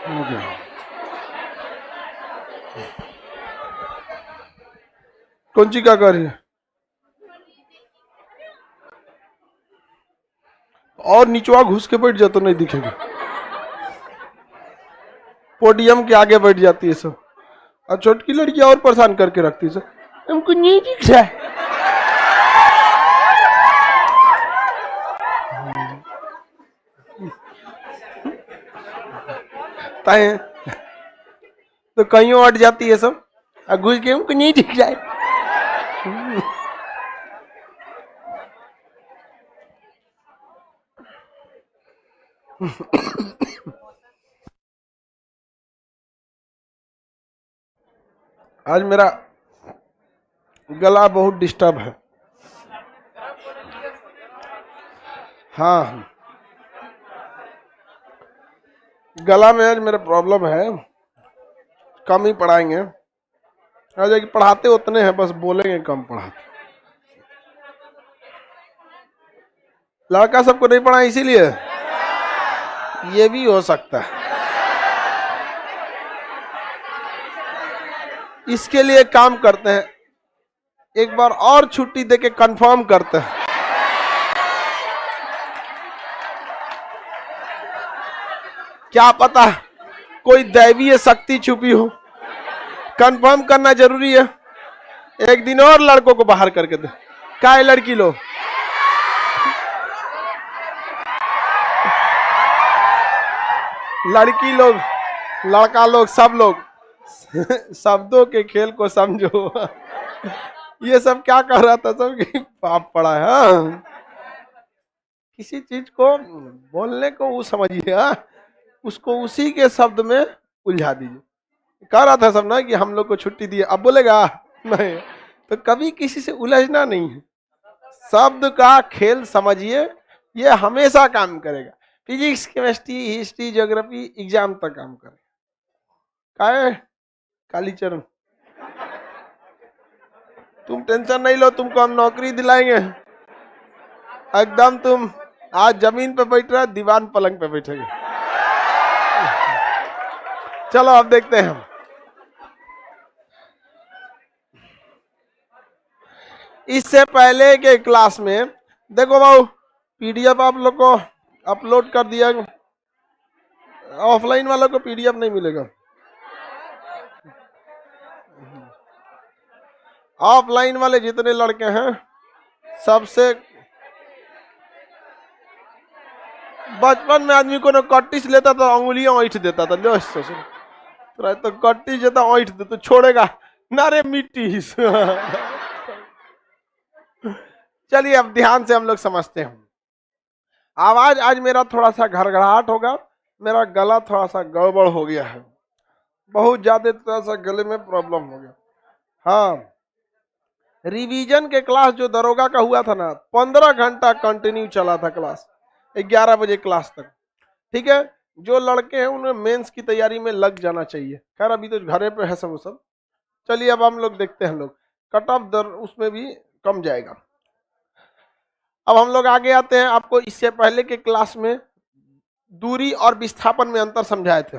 हो गया। कौन सी क्या कर रही है? और नीचवा घुस के बैठ जा तो नहीं दिखेगा। पोडियम के आगे बैठ जाती है सब, और छोटकी लड़कियां और परेशान करके रखती है सब। हमको नहीं दिख रहा है। ताए तो कहीं अट जाती है सब, और घुस के हमको नहीं दिख रहा है। आज मेरा गला बहुत डिस्टर्ब है। हाँ, गला में आज मेरा प्रॉब्लम है। कम ही पढ़ाएंगे आज, पढ़ाते उतने हैं, बस बोलेंगे कम पढ़ाते। लड़का सबको नहीं पढ़ा इसीलिए, ये भी हो सकता है। इसके लिए काम करते हैं, एक बार और छुट्टी देके कंफर्म करते हैं। क्या पता कोई दैवीय शक्ति छुपी हो, कंफर्म करना जरूरी है। एक दिन और लड़कों को बाहर करके दे। क्या है लड़की लोग, लड़की लोग, लड़का लोग, सब लोग शब्दों के खेल को समझो। ये सब क्या कर रहा था सब कि पाप पड़ा है। हाँ? किसी चीज को बोलने को वो समझिए, हाँ? उसको उसी के शब्द में उलझा दीजिए। कह रहा था सब ना कि हम लोग को छुट्टी दी, अब बोलेगा नहीं, तो कभी किसी से उलझना नहीं है। शब्द का खेल समझिए, ये हमेशा काम करेगा। Physics, chemistry, history, geography exam तक काम करेगा। काय कालीचरण, तुम टेंशन नहीं लो, तुमको हम नौकरी दिलाएंगे। एकदम तुम आज जमीन पे बैठ रहे, दीवान पलंग पे बैठेंगे। चलो अब देखते हैं हम। इससे पहले के क्लास में देखो बाबू, पीडीएफ आप लोग को अपलोड कर दिया। ऑफलाइन वालों को पीडीएफ नहीं मिलेगा। ऑफलाइन वाले जितने लड़के हैं सबसे, बचपन में आदमी को कट्टी से लेता तो अंगुलियां ऐंठ देता था। लो तो कट्टी जेता ऐंठ दे तो छोड़ेगा ना रे मिट्टी। चलिए अब ध्यान से हम लोग समझते हैं। आवाज आज मेरा थोड़ा सा घरघराहट होगा, मेरा गला थोड़ा सा गड़बड़ हो गया है, बहुत ज्यादा थोड़ा सा गले में प्रॉब्लम हो गया। हाँ, रिवीजन के क्लास जो दरोगा का हुआ था ना, 15 घंटा कंटिन्यू चला था क्लास, 11 बजे क्लास तक। ठीक है, जो लड़के हैं उन्हें मेंस की तैयारी में लग जाना चाहिए। खैर अभी तो घरे पे है सब। चलिए अब हम लोग देखते हैं, हम लोग कट ऑफ दर उसमें भी कम जाएगा। अब हम लोग आगे आते हैं। आपको इससे पहले के क्लास में दूरी और विस्थापन में अंतर समझाए थे।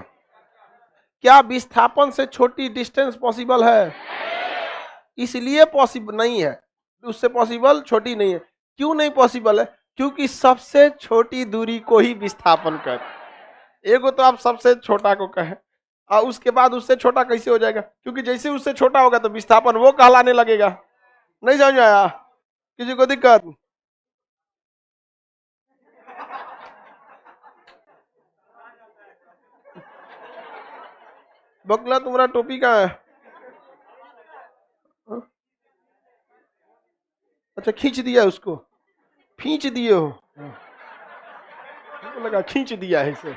क्या विस्थापन से छोटी डिस्टेंस पॉसिबल है? इसलिए पॉसिबल नहीं है, उससे पॉसिबल छोटी नहीं है। क्यों नहीं पॉसिबल है? क्योंकि सबसे छोटी दूरी को ही विस्थापन कहते। एगो तो आप सबसे छोटा को कहें, और उसके बाद उससे छोटा कैसे हो जाएगा? क्योंकि जैसे उससे छोटा होगा तो विस्थापन वो कहलाने लगेगा। नहीं समझ आया किसी को दिक्कत? बकला तुम्हारा टोपी कहाँ है? हाँ? अच्छा खींच दिया उसको, खींच दिए हो? मुझको लगा खींच दिया है इसे।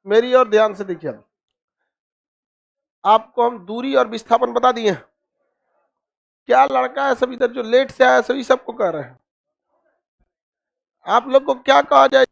मेरी और ध्यान से देखिए, आपको हम दूरी और विस्थापन बता दिए। क्या लड़का है सब इधर जो लेट से आया सभी सबको कह रहे हैं, आप लोग को क्या कहा जाए?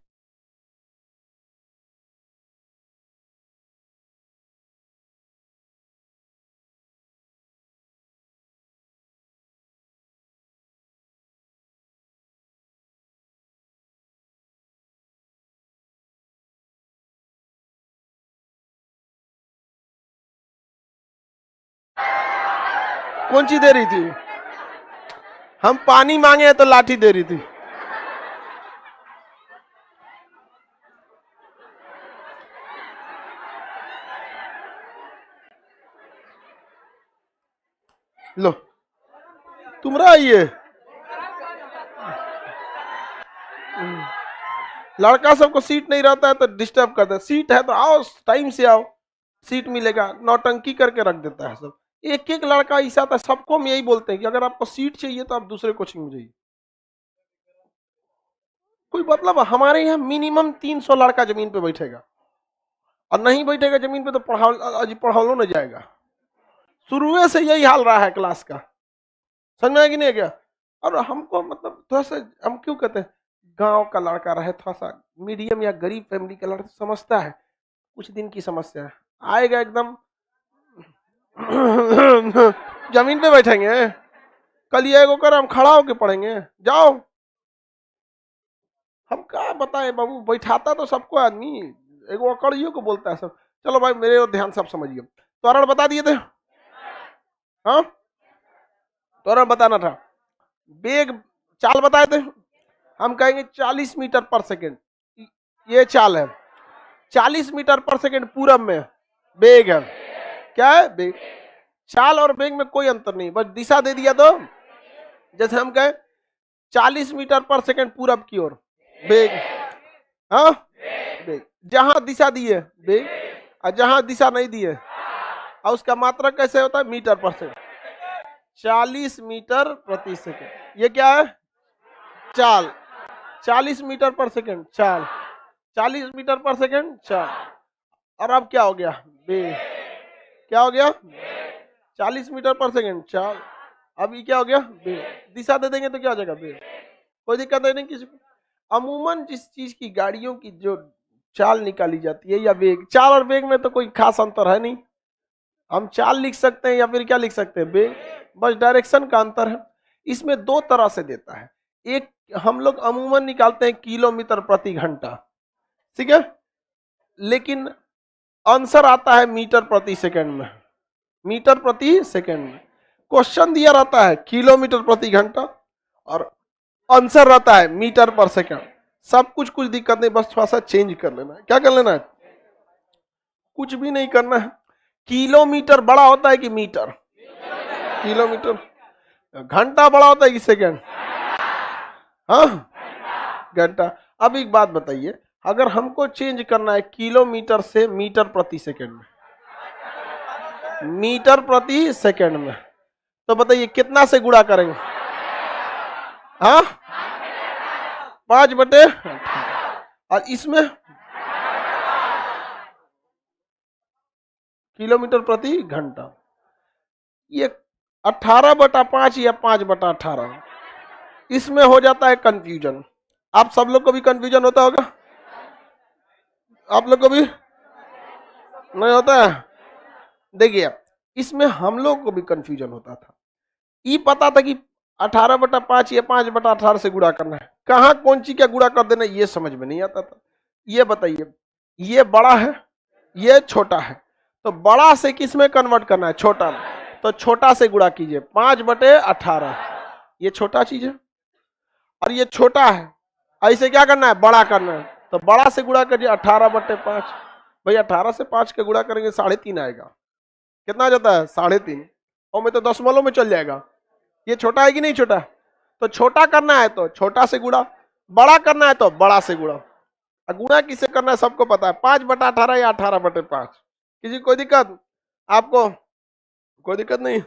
कौन सी दे रही थी? हम पानी मांगे तो लाठी दे रही थी। लो तुम्हारा ये लड़का सबको सीट नहीं रहता है तो डिस्टर्ब करता है। सीट है तो आओ, टाइम से आओ, सीट मिलेगा। नौटंकी करके रख देता है सब। एक एक लड़का ऐसा था, सबको हम यही बोलते हैं कि अगर आपको सीट चाहिए तो आप दूसरे कोचिंग में जाइए। कोई मतलब हमारे यहाँ मिनिमम 300 लड़का जमीन पे बैठेगा, और नहीं बैठेगा जमीन पे तो पढ़ाओ न जाएगा। शुरू से यही हाल रहा है क्लास का, समझ में कि नहीं क्या? और हमको मतलब थोड़ा सा, हम क्यों कहते हैं गांव का लड़का रहे, थोड़ा सा मीडियम या गरीब फैमिली का लड़का समझता है कुछ दिन की समस्या है, आएगा एकदम जमीन पे बैठेंगे। कल ये को कर हम खड़ा होके पढ़ेंगे, जाओ। हम क्या बताएं बाबू, बैठाता तो सबको आदमी, एगो अकड़ियों को बोलता है सब। चलो भाई मेरे और ध्यान सब समझिए। त्वरण बता दिए थे, हाँ त्वरण बताना था। वेग चाल बताए थे, हम कहेंगे 40 मीटर पर सेकेंड, ये चाल है। 40 मीटर पर सेकेंड पूरब में वेग है, क्या है वेग। चाल और वेग में कोई अंतर नहीं, बस दिशा दे दिया तो। जैसे हम कहें 40 मीटर पर सेकेंड पूरब की ओर वेग, हाँ वेग। जहां दिशा दी है वेग, और जहां दिशा नहीं दी है, और उसका मात्रा कैसे होता है मीटर पर सेकेंड। 40 मीटर प्रति सेकेंड, ये क्या है चाल। 40 मीटर पर सेकेंड चाल, 40 मीटर पर सेकेंड चाल। और अब क्या हो गया वेग, क्या हो गया 40 मीटर पर सेकेंड चाल। अब ये क्या हो गया वेग। दिशा दे देंगे तो क्या हो जाएगा वेग, कोई दिक्कत नहीं किसी को। अमूमन जिस चीज की गाड़ियों की जो चाल निकाली जाती है या वेग, चाल और वेग में तो कोई खास अंतर है नहीं। हम चाल लिख सकते हैं या फिर क्या लिख सकते हैं वेग, बस डायरेक्शन का अंतर है। इसमें दो तरह से देता है, एक हम लोग अमूमन निकालते हैं किलोमीटर प्रति घंटा, ठीक है, लेकिन आंसर आता है मीटर प्रति सेकंड में। मीटर प्रति सेकंड में क्वेश्चन दिया रहता है किलोमीटर प्रति घंटा, और आंसर रहता है मीटर पर सेकंड। सब कुछ दिक्कत नहीं, बस थोड़ा सा चेंज कर लेना है। क्या कर लेना है, कुछ भी नहीं करना है। किलोमीटर बड़ा होता है कि मीटर, किलोमीटर। घंटा बड़ा होता है कि सेकंड, हाँ घंटा। अब एक बात बताइए, अगर हमको चेंज करना है किलोमीटर से मीटर प्रति सेकंड में, मीटर प्रति सेकंड में, तो बताइए कितना से गुणा करेंगे? हाँ 5/18। और इसमें किलोमीटर प्रति घंटा, ये 18/5 या 5/18। इसमें हो जाता है कंफ्यूजन। आप सब लोग को भी कंफ्यूजन होता होगा, आप लोग को भी नहीं होता है? देखिए इसमें हम लोग को भी कंफ्यूजन होता था। ये पता था कि 18/5 या 5/18 से गुणा करना है, कहाँ कौन सी क्या गुणा कर देना ये समझ में नहीं आता था। ये बताइए, ये बड़ा है ये छोटा है, तो बड़ा से किस में कन्वर्ट करना है? छोटा में। तो छोटा से गुणा कीजिए 5/18, ये छोटा चीज है, और ये छोटा है, ऐसे क्या करना है बड़ा करना है, तो बड़ा से गुणा करिए 18/5। भाई 18 से 5 के गुणा करेंगे 3.5 आएगा। कितना आ जाता है 3.5, और में तो दशमलव में चल जाएगा। ये छोटा है कि नहीं छोटा? तो छोटा करना है तो छोटा से गुणा, बड़ा करना है तो बड़ा से गुणा। गुणा किससे करना है सबको पता है, 5/18 या 18/5। किसी कोई दिक्कत? आपको कोई दिक्कत नहीं?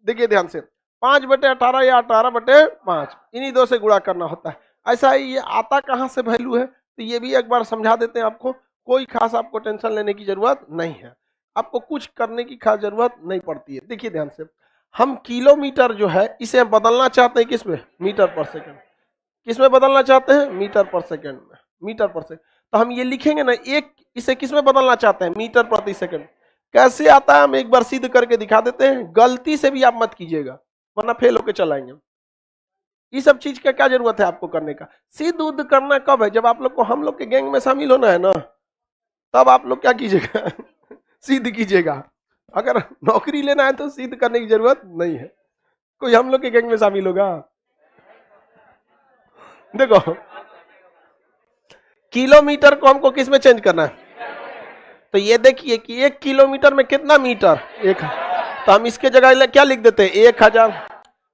देखिए ध्यान से, 5/18 या 18/5, इन्हीं दो से गुणा करना होता है। ऐसा ही ये आता कहाँ से वैल्यू है, तो ये भी एक बार समझा देते हैं आपको। कोई खास आपको टेंशन लेने की जरूरत नहीं है, आपको कुछ करने की खास जरूरत नहीं पड़ती है। देखिए ध्यान से, हम किलोमीटर जो है इसे बदलना चाहते हैं किसमें? मीटर पर सेकंड। किसमें बदलना चाहते हैं? मीटर पर सेकंड में। मीटर पर सेकंड, तो हम ये लिखेंगे ना, एक इसे किसमें बदलना चाहते हैं? मीटर प्रति सेकंड। कैसे आता है हम एक बार सिद्ध करके दिखा देते हैं, गलती से भी आप मत कीजिएगा वरना फेल होके चलाएंगे। ये सब चीज का क्या जरूरत है आपको करने का? सिद्ध उद्ध करना कब है? जब आप लोग को हम लोग के गैंग में शामिल होना है ना, तब आप लोग क्या कीजिएगा सिद्ध कीजिएगा। अगर नौकरी लेना है तो सिद्ध करने की जरूरत नहीं है। कोई हम लोग के गैंग में शामिल होगा? देखो, किलोमीटर को हमको किस में चेंज करना है? तो ये देखिए कि 1 किलोमीटर में कितना मीटर? 1। तो हम इसके जगह क्या लिख देते हैं? 1000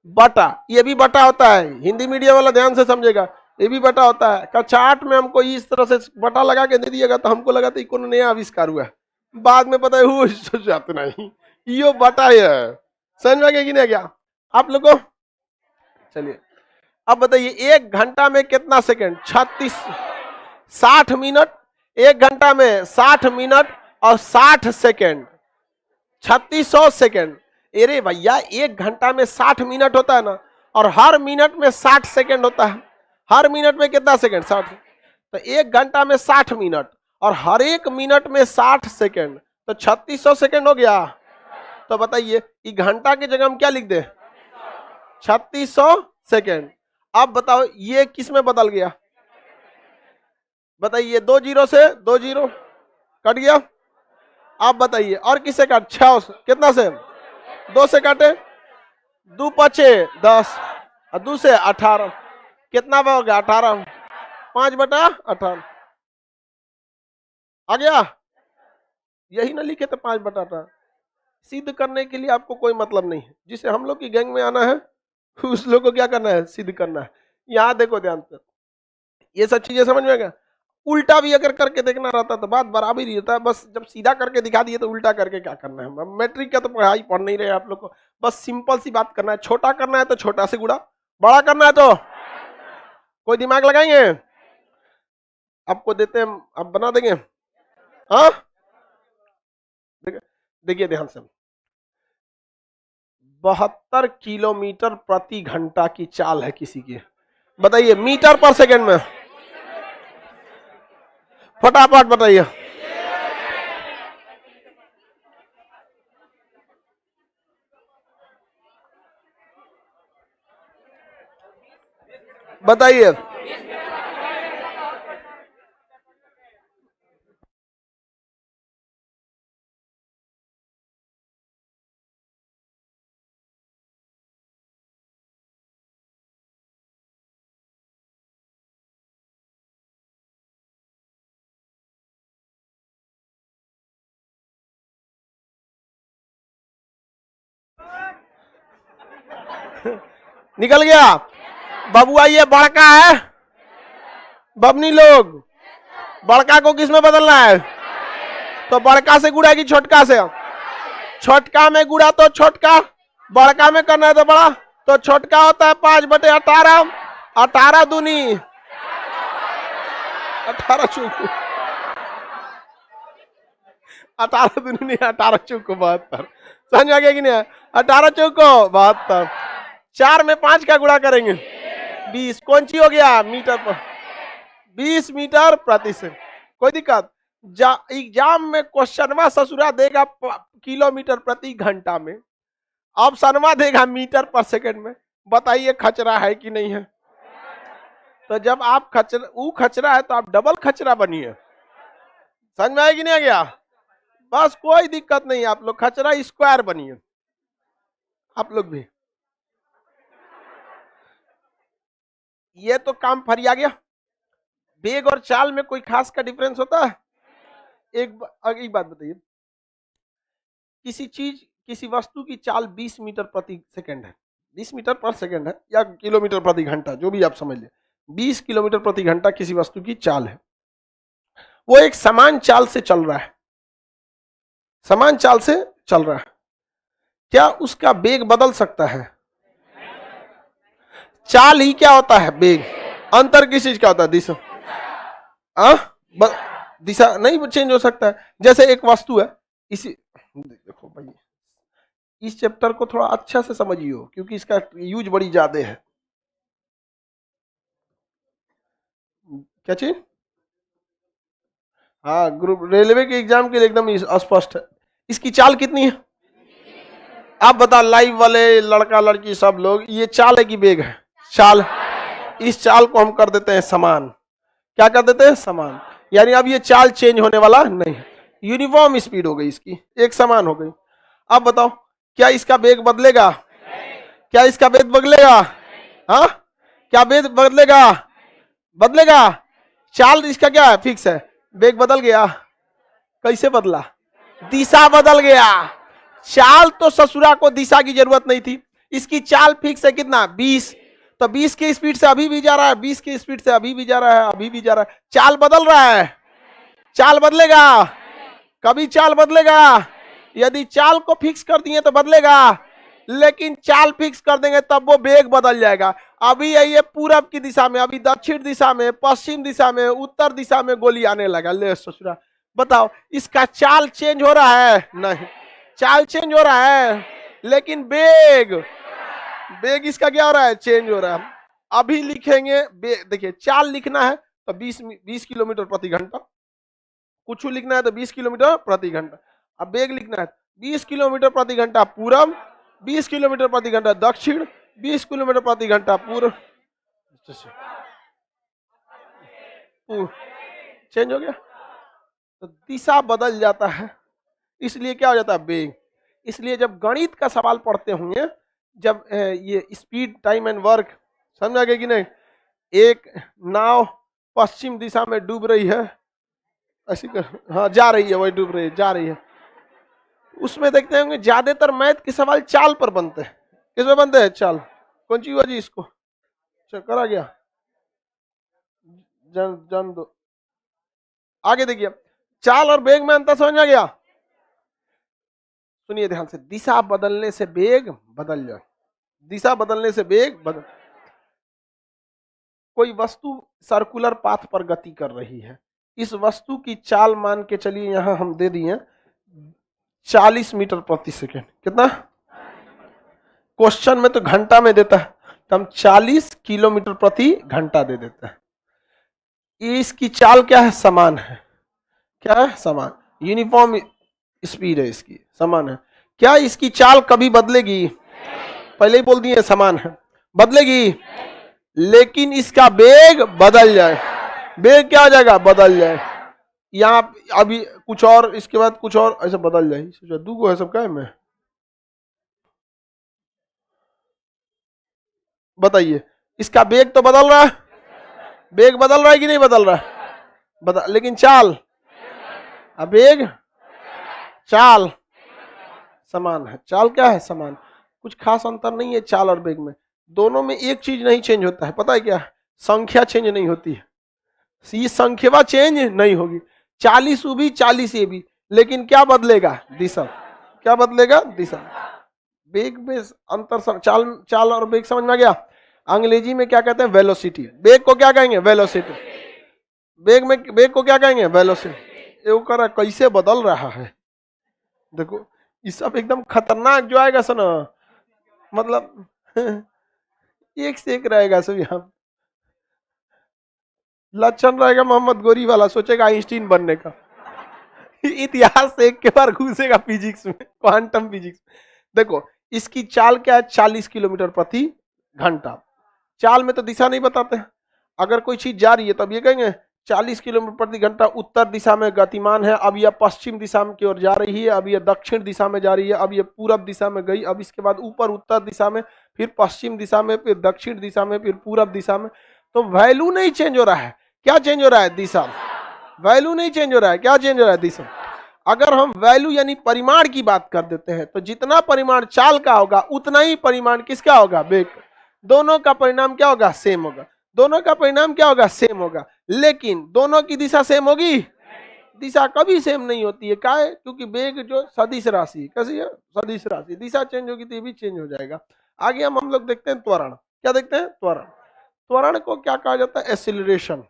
बटा, ये भी बटा होता है, हिंदी मीडियम वाला ध्यान से समझेगा, ये भी बटा होता है। कक्षा 8 में हमको इस तरह से बटा लगा के दे दिएगा तो हमको लगा था कौन नया आविष्कार हुआ है, बाद में पता है वो सोच नहीं, यो बटा है। समझ में आ गया कि नहीं गया आप लोग को? चलिए अब बताइए 1 घंटा में कितना सेकंड? 60 मिनट। 1 घंटा में 60 मिनट और 60 सेकंड, 3600 सेकंड। अरे भैया 1 घंटा में 60 मिनट होता है ना, और हर मिनट में 60 सेकंड होता है। हर मिनट में कितना सेकंड? 60। तो 1 घंटा में 60 मिनट और हर एक मिनट में 60 सेकंड, तो 3600 सेकंड हो गया। तो बताइए इस घंटा की जगह हम क्या लिख दे? 3600 सेकंड। अब बताओ ये किस में बदल गया? बताइए 2 जीरो से 2 जीरो कट गया। आप बताइए और किससे काट? 6 कितना से? 2 से काटे, 2 पचे 10 और 2 से 18, कितना हो गया? 18, 5/18 आ गया। यही ना लिखे थे 5/18। सिद्ध करने के लिए आपको कोई मतलब नहीं है, जिसे हम लोग की गैंग में आना है उस लोग को क्या करना है? सिद्ध करना है। यहाँ देखो ध्यान से, ये सब चीजें समझ में आ गया। उल्टा भी अगर करके देखना रहता तो बात बराबर ही रहता है, बस जब सीधा करके दिखा दिए तो उल्टा करके क्या करना है। मैट्रिक का तो पढ़ाई पढ़ नहीं रहे आप लोग को, बस सिंपल सी बात करना है। छोटा करना है तो छोटा से गुड़ा, बड़ा करना है तो कोई दिमाग लगाएंगे? आपको देते हैं, आप बना देंगे? हाँ देखिए ध्यान से, 72 किलोमीटर प्रति घंटा की चाल है किसी की। बताइए मीटर पर सेकंड में, फटाफट बताइए। बताइए निकल गया। बबुआ ये बड़का है, बबनी लोग बड़का को किस में बदलना है? तो बड़का से गुड़ा की छोटका से? छोटका में गुड़ा तो छोटका, बड़का में करना है तो बड़ा, तो छोटका होता है 5/18, 18 दूनी 18 चूक, 18 दूनी नहीं 18 चूक 72। समझ में आ गया कि नहीं? 18 चूक 72, 4 में 5 का गुणा करेंगे 20, कौन सी हो गया? मीटर पर, 20 मीटर प्रति सेकंड। कोई दिक्कत? एग्जाम में क्वेश्चनवा ससुरा देगा किलोमीटर प्रति घंटा में, ऑप्शनवा देगा मीटर पर सेकंड में। बताइए खचरा है कि नहीं है? तो जब आप खचरा है तो आप डबल खचरा बनिए। समझ में आया कि नहीं आ गया? बस कोई दिक्कत नहीं, आप लोग खचरा स्क्वायर बनिए, आप लोग भी। ये तो काम फरिया गया। बेग और चाल में कोई खास का डिफरेंस होता है? एक बात बताइए, किसी वस्तु की चाल 20 मीटर प्रति सेकंड है, 20 मीटर पर सेकंड है या किलोमीटर प्रति घंटा, जो भी आप समझ ले, 20 किलोमीटर प्रति घंटा किसी वस्तु की चाल है। वो एक समान चाल से चल रहा है, समान चाल से चल रहा है, क्या उसका वेग बदल सकता है? चाल ही क्या होता है? वेग। अंतर किस चीज का होता है? दिशा। दिशा नहीं चेंज हो सकता है। जैसे एक वस्तु है, इसी देखो भाई, इस चैप्टर को थोड़ा अच्छा से समझिए क्योंकि इसका यूज बड़ी ज्यादा है। क्या चीज? हाँ, ग्रुप रेलवे के एग्जाम के लिए एकदम स्पष्ट है। इसकी चाल कितनी है? आप बता, लाइव वाले लड़का लड़की सब लोग, ये चाल है कि वेग है? चाल। इस चाल को हम कर देते हैं समान। क्या कर देते हैं? समान। यानी अब ये चाल चेंज होने वाला नहीं है, यूनिफॉर्म स्पीड हो गई इसकी, एक समान हो गई। अब बताओ, क्या इसका वेग बदलेगा? क्या इसका वेग बदलेगा? हाँ, क्या वेग बदलेगा? बदलेगा। चाल इसका क्या है? फिक्स है। वेग बदल गया, कैसे बदला? दिशा बदल गया। चाल तो ससुरा को दिशा की जरूरत नहीं थी, इसकी चाल फिक्स है कितना? 20। तो 20 की स्पीड से अभी भी जा रहा है, 20 की स्पीड से अभी भी जा रहा है, अभी भी जा रहा है। चाल बदल रहा है? चाल बदलेगा? कभी चाल बदलेगा? यदि चाल को फिक्स कर दिए तो बदलेगा, लेकिन चाल फिक्स कर देंगे तब वो वेग बदल जाएगा। अभी ये पूरब की दिशा में, अभी दक्षिण दिशा में, पश्चिम दिशा में, उत्तर दिशा में गोली आने लगा। ले ससुरा, बताओ इसका चाल चेंज हो रहा है? नहीं, चाल चेंज हो रहा है, लेकिन वेग, वेग इसका क्या हो रहा है? चेंज हो रहा है। अभी लिखेंगे, देखिए चाल लिखना है तो 20 किलोमीटर प्रति घंटा, कुछ लिखना है तो 20 किलोमीटर प्रति घंटा। अब वेग लिखना है 20 किलोमीटर प्रति घंटा पूरब, 20 किलोमीटर प्रति घंटा दक्षिण, 20 किलोमीटर प्रति घंटा पूर्व। चेंज हो गया, तो दिशा बदल जाता है, इसलिए क्या हो जाता है? वेग। इसलिए जब गणित का सवाल पढ़ते होंगे, जब ये स्पीड, टाइम एंड वर्क, समझ आ गया कि नहीं? एक नाव पश्चिम दिशा में डूब रही है, ऐसी हाँ जा रही है, वही डूब रही है, जा रही है। उसमें देखते होंगे ज्यादातर मैथ के सवाल चाल पर बनते हैं। किसमें बनते हैं? चाल। कौन सी हुआ जी इसको? करा गया, जन दो। आगे देखिए, चाल और वेग में अंतर समझ आ गया? सुनिए ध्यान से, दिशा बदलने से वेग बदल जाए, दिशा बदलने से वेग बदल। कोई वस्तु सर्कुलर पाथ पर गति कर रही है, इस वस्तु की चाल मान के चलिए यहां हम दे दिए 40 मीटर प्रति सेकेंड। कितना? क्वेश्चन में तो घंटा में देता है, तो हम 40 किलोमीटर प्रति घंटा दे देते हैं। इसकी चाल क्या है? समान है। क्या है? समान, यूनिफॉर्म स्पीड है इसकी, समान है। क्या इसकी चाल कभी बदलेगी? पहले ही बोल दिए समान है, बदलेगी, लेकिन इसका वेग बदल जाए। वेग क्या हो जाएगा? बदल जाए। यहाँ अभी कुछ और, इसके बाद कुछ और, ऐसे बदल जाए। दूगो है सबका में, बताइए इसका वेग तो बदल रहा है, वेग बदल रहा है कि नहीं बदल रहा है? लेकिन चाल, अब वेग चाल समान है। चाल क्या है? समान। कुछ खास अंतर नहीं है चाल और वेग में, दोनों में एक चीज नहीं चेंज होता है, पता है क्या? संख्या चेंज नहीं होती है, ये संख्या चेंज नहीं होगी, 40 भी 40 ये भी, लेकिन क्या बदलेगा? दिशा। क्या बदलेगा? दिशा। वेग में अंतर, चाल और वेग समझ में आ गया? अंग्रेजी में क्या कहते हैं? वेलोसिटी। वेग को क्या कहेंगे? वेलोसिटी। वेग को क्या कहेंगे? वेलोसिटी। ये कर कैसे बदल रहा है, देखो ये सब एकदम खतरनाक जो आएगा सुनो, मतलब एक से एक रहेगा सब। यहाँ लक्षण रहेगा मोहम्मद गोरी वाला, सोचेगा आइंस्टीन बनने का। इतिहास से एक के बार घुसेगा फिजिक्स में, क्वांटम फिजिक्स। देखो इसकी चाल क्या है? 40 किलोमीटर प्रति घंटा। चाल में तो दिशा नहीं बताते हैं, अगर कोई चीज जा रही है तब ये कहेंगे 40 किलोमीटर प्रति घंटा उत्तर दिशा में गतिमान है, अब यह पश्चिम दिशा की ओर जा रही है, अब यह दक्षिण दिशा में जा रही है, अब यह पूरब दिशा में गई, अब इसके बाद ऊपर उत्तर दिशा में, फिर पश्चिम दिशा में, फिर दक्षिण दिशा में, फिर पूरब दिशा में। तो वैल्यू नहीं चेंज हो रहा है, क्या चेंज हो रहा है? दिशा। वैल्यू नहीं चेंज हो रहा है, क्या चेंज हो रहा है? दिशा। अगर हम वैल्यू यानी परिमाण की बात कर देते हैं, तो जितना परिमाण चाल का होगा उतना ही परिमाण किसका होगा? वेग। दोनों का परिणाम क्या होगा? सेम होगा। दोनों का परिणाम क्या होगा? सेम होगा। लेकिन दोनों की दिशा सेम होगी? दिशा कभी सेम नहीं होती है। क्या है? क्योंकि वेग जो सदिश राशि, कैसी है? सदिश राशि। दिशा चेंज होगी तो ये भी चेंज हो जाएगा। आगे हम लोग देखते हैं त्वरण। क्या देखते हैं? त्वरण। त्वरण को क्या कहा जाता है? एक्सीलरेशन।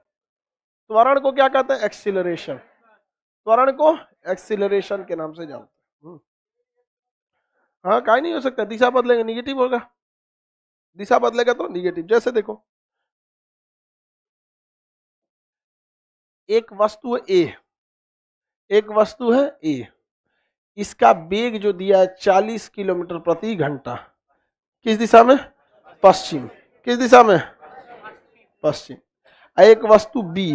त्वरण को क्या कहते हैं? एक्सीलरेशन। त्वरण को एक्सीलरेशन के नाम से जानते हैं। हाँ, क्या नहीं हो सकता, दिशा बदलेगा निगेटिव होगा, दिशा बदलेगा तो निगेटिव। जैसे देखो एक वस्तु है ए, एक वस्तु है ए, इसका वेग जो दिया है 40 किलोमीटर प्रति घंटा, किस दिशा में? पश्चिम। किस दिशा में? पश्चिम। एक वस्तु बी,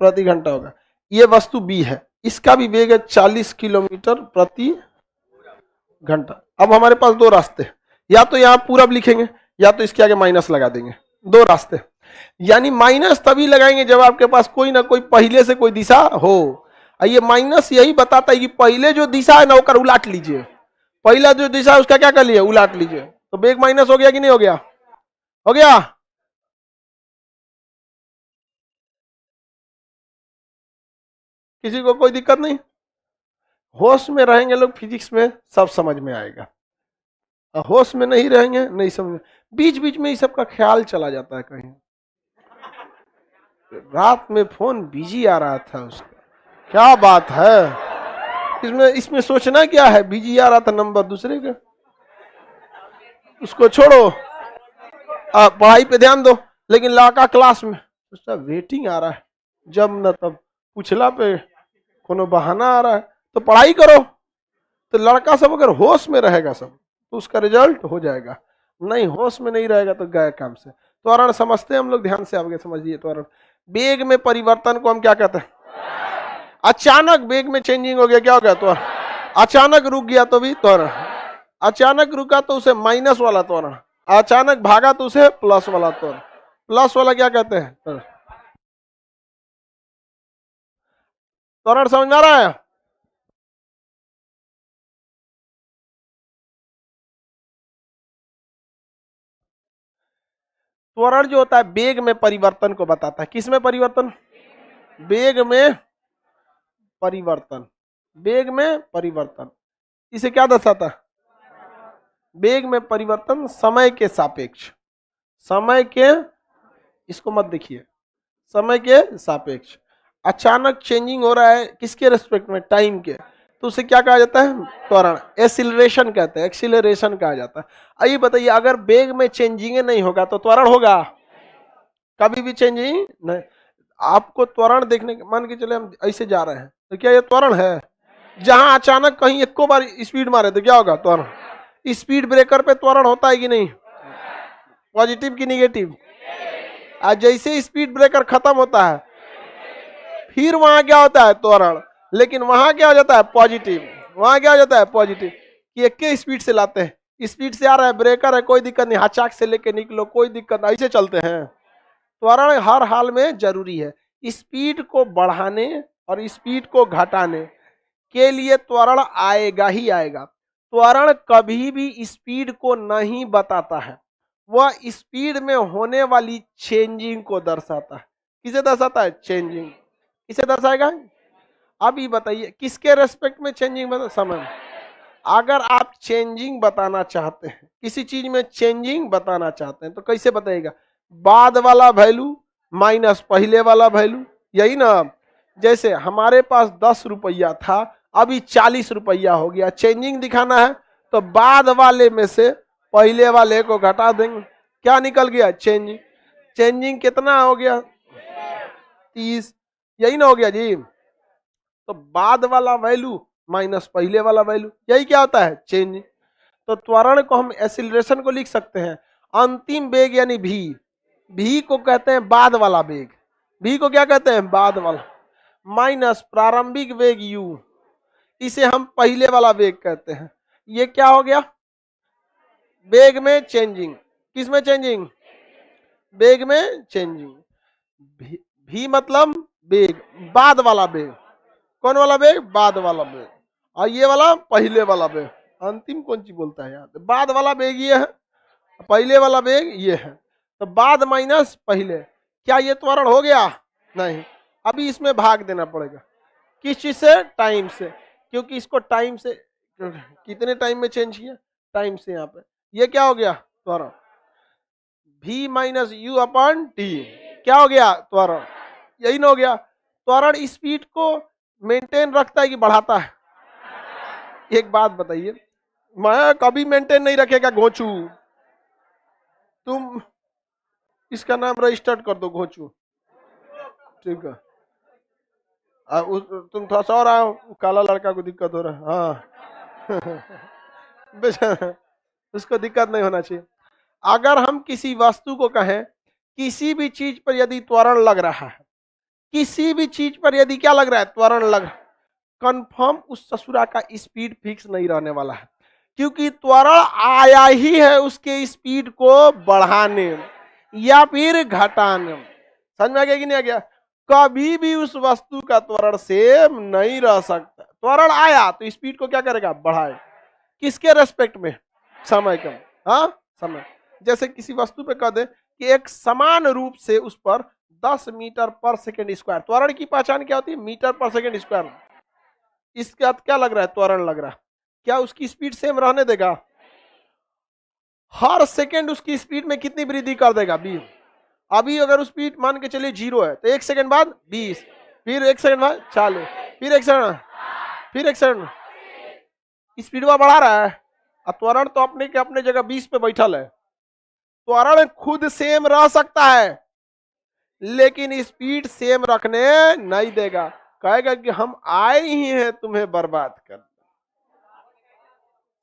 प्रति घंटा होगा, ये वस्तु बी है, इसका भी वेग है 40 किलोमीटर प्रति घंटा। अब हमारे पास दो रास्ते, या तो यहां पूरब लिखेंगे या तो इसके आगे माइनस लगा देंगे, दो रास्ते। यानी माइनस तभी लगाएंगे जब आपके पास कोई ना कोई पहले से कोई दिशा हो। ये माइनस यही बताता है कि पहले जो दिशा है ना वो उलाट लीजिए, पहला जो दिशा है उसका क्या कर लिए, उलाट लीजिए। तो वेग माइनस हो गया कि नहीं हो गया, हो गया। किसी को कोई दिक्कत नहीं, होश में रहेंगे लोग फिजिक्स में सब समझ में आएगा, होश में नहीं रहेंगे नहीं समझ। बीच बीच में इस सब का ख्याल चला जाता है कहीं। रात में फोन बिजी आ रहा था उसका, क्या बात है, इसमें इसमें सोचना क्या है, बिजी आ रहा था नंबर दूसरे का, उसको छोड़ो, पढ़ाई पे ध्यान दो। लेकिन लड़का क्लास में उसका वेटिंग आ रहा है, जब न तब पूछला पे कोनो बहाना आ रहा है, तो पढ़ाई करो। तो लड़का सब अगर होश में रहेगा सब तो उसका रिजल्ट हो जाएगा, नहीं होश में नहीं रहेगा तो गए काम से। त्वरण समझते हैं हम लोग, ध्यान से आगे समझिए। त्वरण वेग में परिवर्तन को हम क्या कहते हैं, अचानक वेग में चेंजिंग हो गया क्या हो गया, त्वरण। अचानक रुक गया तो भी त्वरण, अचानक रुका तो उसे माइनस वाला त्वरण, अचानक भागा तो उसे प्लस वाला त्वरण। प्लस वाला क्या कहते हैं, त्वरण समझ में आ रहा है। त्वरण जो होता है वेग में परिवर्तन को बताता है। किस में परिवर्तन, वेग में परिवर्तन, वेग में परिवर्तन। इसे क्या दर्शाता है, वेग में परिवर्तन समय के सापेक्ष, समय के, इसको मत देखिए, समय के सापेक्ष। अचानक चेंजिंग हो रहा है किसके रेस्पेक्ट में, टाइम के, तो उसे क्या कहा जाता है, त्वरण। एक्सीलरेशन कहते हैं, एक्सीलरेशन कहा जाता है। आइए बताइए, अगर वेग में चेंजिंग नहीं होगा तो त्वरण होगा, कभी भी चेंजिंग नहीं। आपको त्वरण देखने, मान के चले हम ऐसे जा रहे हैं तो क्या ये त्वरण है, जहां अचानक कहीं एको बार स्पीड मारे तो क्या होगा, त्वरण। स्पीड ब्रेकर पे त्वरण होता है कि नहीं, पॉजिटिव की निगेटिव। आज जैसे स्पीड ब्रेकर खत्म होता है फिर वहां क्या होता है, त्वरण। लेकिन वहां क्या हो जाता है, पॉजिटिव, वहां क्या हो जाता है, पॉजिटिव। कि एक के स्पीड से लाते हैं, स्पीड से आ रहा है, ब्रेकर है, कोई दिक्कत नहीं, हाचाक से लेके निकलो, कोई दिक्कत नहीं, ऐसे चलते हैं। त्वरण हर हाल में जरूरी है। स्पीड को बढ़ाने और स्पीड को घटाने के लिए त्वरण आएगा ही आएगा। त्वरण कभी भी स्पीड को नहीं बताता है, वह स्पीड में होने वाली चेंजिंग को दर्शाता है। किसे दर्शाता है, चेंजिंग। किसे दर्शाएगा, अभी बताइए किसके रेस्पेक्ट में चेंजिंग बता, समय। अगर आप चेंजिंग बताना चाहते हैं, किसी चीज में चेंजिंग बताना चाहते हैं तो कैसे बताइएगा, बाद वाला वैल्यू माइनस पहले वाला वैल्यू, यही ना। जैसे हमारे पास 10 रुपया था, अभी 40 रुपया हो गया, चेंजिंग दिखाना है तो बाद वाले में से पहले वाले को घटा देंगे, क्या निकल गया, चेंजिंग। चेंजिंग कितना हो गया, 30, यही ना हो गया जी। तो बाद वाला वैल्यू माइनस पहले वाला वैल्यू, यही क्या होता है, चेंज। तो त्वरण को हम एक्सीलरेशन को लिख सकते हैं अंतिम वेग यानी भी, भी को कहते हैं बाद वाला वेग, भी को क्या कहते हैं, बाद वाला, माइनस प्रारंभिक वेग u, इसे हम पहले वाला वेग कहते हैं। ये क्या हो गया, वेग में चेंजिंग। किस में चेंजिंग, वेग में चेंजिंग। भी मतलब वेग, बाद वाला वेग, कौन वाला वेग, बाद वाला वेग, और ये वाला पहले वाला वेग। अंतिम कौन सी बोलता है यहाँ, बाद वाला वेग ये है, पहले वाला वेग ये है। तो बाद माइनस पहले, क्या ये त्वरण हो गया, नहीं। अभी इसमें भाग देना पड़ेगा, किस चीज से, टाइम से, क्योंकि इसको टाइम से, कितने टाइम में चेंज किया, टाइम से। यहाँ पे ये क्या हो गया, त्वरण। v minus you upon T, क्या हो गया, त्वरण। यही ना हो गया। त्वरण स्पीड को मेंटेन रखता है कि बढ़ाता है, एक बात बताइए, मैं कभी मेंटेन नहीं रखेगा घोंचू, तुम इसका नाम रजिस्टर्ड कर दो घोंचू, ठीक है। तुम थोड़ा सा और आओ, काला लड़का को दिक्कत हो रहा है, हाँ बेचारा, उसको दिक्कत नहीं होना चाहिए। अगर हम किसी वस्तु को कहें, किसी भी चीज पर यदि त्वरण लग रहा है, किसी भी चीज पर यदि क्या लग रहा है, त्वरण लग, कंफर्म उस ससुरा का स्पीड फिक्स नहीं रहने वाला है, क्योंकि त्वरण आया ही है उसके स्पीड को बढ़ाने या फिर घटाने। समझ में आ गया कि नहीं आ गया? कभी भी उस वस्तु का त्वरण सेम नहीं रह सकता। त्वरण आया तो स्पीड को क्या करेगा? बढ़ाए। किसके रेस्पेक्ट में? समय के। हाँ, समय। जैसे किसी वस्तु पे कह दे कि एक समान रूप से उस पर 10 मीटर पर सेकेंड स्क्वायर, त्वरण की पहचान क्या होती है? मीटर पर सेकेंड स्क्वायर। इसके बाद क्या लग रहा है? त्वरण लग रहा है। क्या उसकी स्पीड सेम रहने देगा? हर सेकेंड उसकी स्पीड में कितनी वृद्धि कर देगा? 20। अभी अगर उस स्पीड मान के चलिए 0 है तो 1 सेकंड बाद 20, फिर 1 सेकंड बाद 40, फिर 1 सेकंड, फिर 1 सेकंड, स्पीड बढ़ा रहा है। त्वरण तो अपने के अपने जगह 20 पे बैठल है। त्वरण खुद सेम रह सकता है लेकिन स्पीड सेम रखने नहीं देगा, कहेगा कि हम आए ही हैं तुम्हें बर्बाद कर।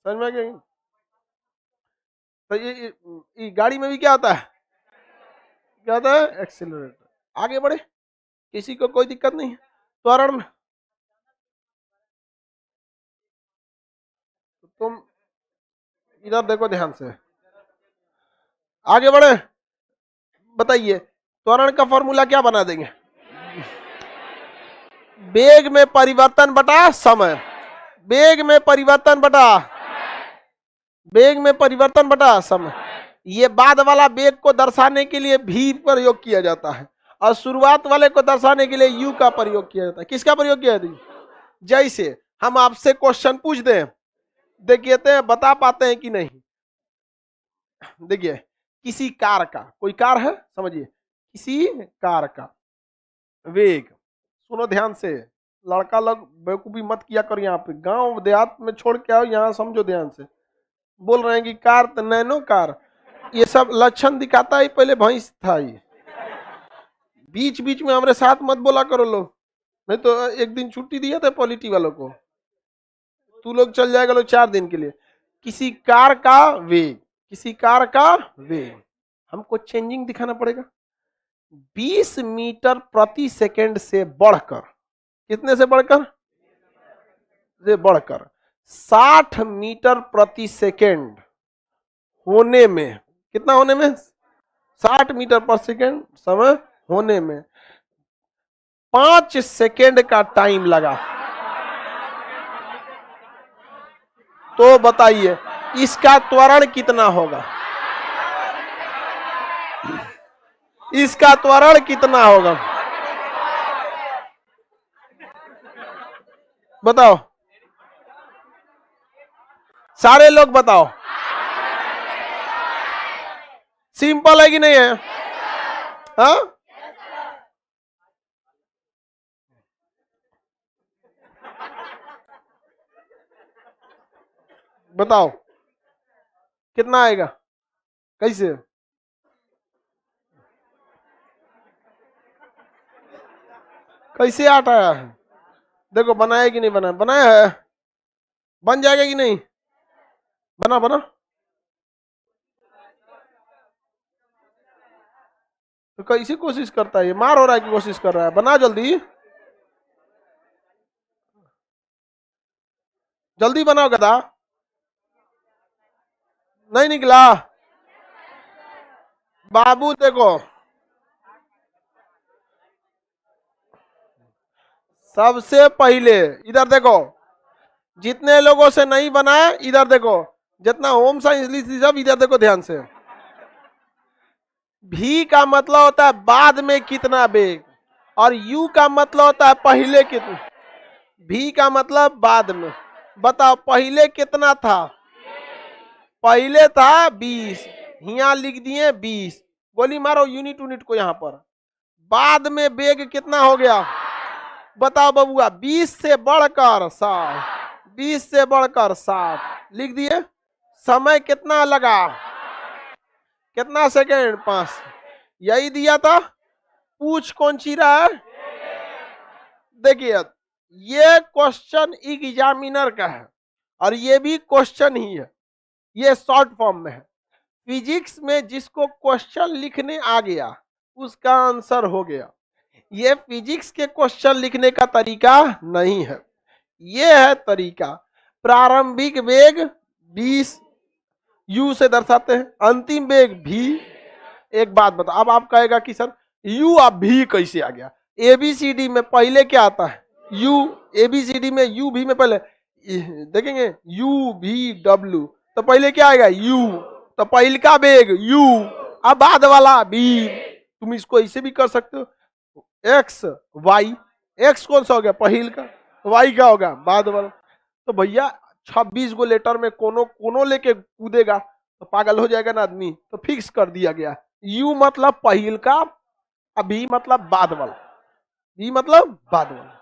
समझ में आ गया? तो ये गाड़ी में भी क्या होता है? क्या होता है? एक्सीलरेटर। आगे बढ़े, किसी को कोई दिक्कत नहीं है त्वरण में। तुम इधर देखो ध्यान से, आगे बढ़े। बताइए त्वरण का फॉर्मूला क्या बना देंगे? वेग में परिवर्तन बटा समय। वेग में परिवर्तन बटा, वेग में परिवर्तन बटा समय। ये बाद वाला वेग को दर्शाने के लिए भी प्रयोग किया जाता है और शुरुआत वाले को दर्शाने के लिए यू का प्रयोग किया जाता है। किसका प्रयोग किया जाता है? जैसे हम आपसे क्वेश्चन पूछ दें, देखिए बता पाते हैं कि नहीं। देखिए किसी कार का, कोई कार है समझिए, किसी कार का वेग, सुनो ध्यान से, लड़का लोग बेवकूफी मत किया करो, यहाँ पे गांव देहात में छोड़ के आओ, यहाँ समझो ध्यान से। बोल रहे हैं कि कार तो नैनो कार, ये सब लक्षण दिखाता है पहले भैंस था। ये बीच बीच में हमारे साथ मत बोला करो लोग, नहीं तो एक दिन छुट्टी दिया था पॉलिटी वालों को, तू लोग चल जाएगा लोग 4 दिन के लिए। किसी कार का वेग, किसी कार का वेग हमको चेंजिंग दिखाना पड़ेगा 20 मीटर प्रति सेकंड से बढ़कर, कितने से बढ़कर? से बढ़कर 60 मीटर प्रति सेकंड होने में, कितना होने में? 60 मीटर पर सेकंड समय होने में 5 सेकंड का टाइम लगा। तो बताइए इसका त्वरण कितना होगा? इसका त्वरण कितना होगा? बताओ, सारे लोग बताओ। सिंपल है कि नहीं है? हाँ, बताओ कितना आएगा? कैसे? कैसे आठ आया है? देखो बनाया कि नहीं बना? बनाया है, बन जाएगा कि नहीं? बना बना तो कैसे कोशिश करता है? ये मार हो रहा है कि कोशिश कर रहा है? बना जल्दी, जल्दी बनाओ गधा। नहीं निकला बाबू, देखो सबसे पहले इधर देखो, जितने लोगों से नहीं बनाया इधर देखो, जितना होम साइंस ली थी सब इधर देखो ध्यान से। भी का मतलब होता है बाद में कितना वेग, और यू का मतलब होता है पहले कितना। भी का मतलब बाद में। बताओ पहले कितना था? पहले था 20, यहाँ लिख दिए 20, गोली मारो यूनिट यूनिट को यहाँ पर। बाद में वेग कितना हो गया? बताओ बबुआ, 20 से बढ़कर 60, 20 से बढ़कर 60 लिख दिए। समय कितना लगा? कितना सेकेंड? 5। यही दिया था। पूछ कौन सी रहा है? देखिए ये क्वेश्चन एग्जामिनर का है और ये भी क्वेश्चन ही है, ये शॉर्ट फॉर्म में है। फिजिक्स में जिसको क्वेश्चन लिखने आ गया उसका आंसर हो गया। ये फिजिक्स के क्वेश्चन लिखने का तरीका नहीं है, ये है तरीका। प्रारंभिक वेग 20 u से दर्शाते हैं, अंतिम वेग v। एक बात बता, अब आप कहेगा कि सर u अब v कैसे आ गया? एबीसीडी में पहले क्या आता है? u। एबीसीडी में u v में पहले देखेंगे u v w, तो पहले क्या आएगा? u। तो पहले का वेग u, अब बाद वाला v। तुम इसको ऐसे भी कर सकते हो, x y, x कौन सा हो गया? पहल का, y का होगा बाद वाला। तो भैया 26 गो लेटर में कोनो कोनो लेके कूदेगा तो पागल हो जाएगा ना आदमी, तो फिक्स कर दिया गया u मतलब पहल का, अब v मतलब बाद वाला, v मतलब बाद वाला।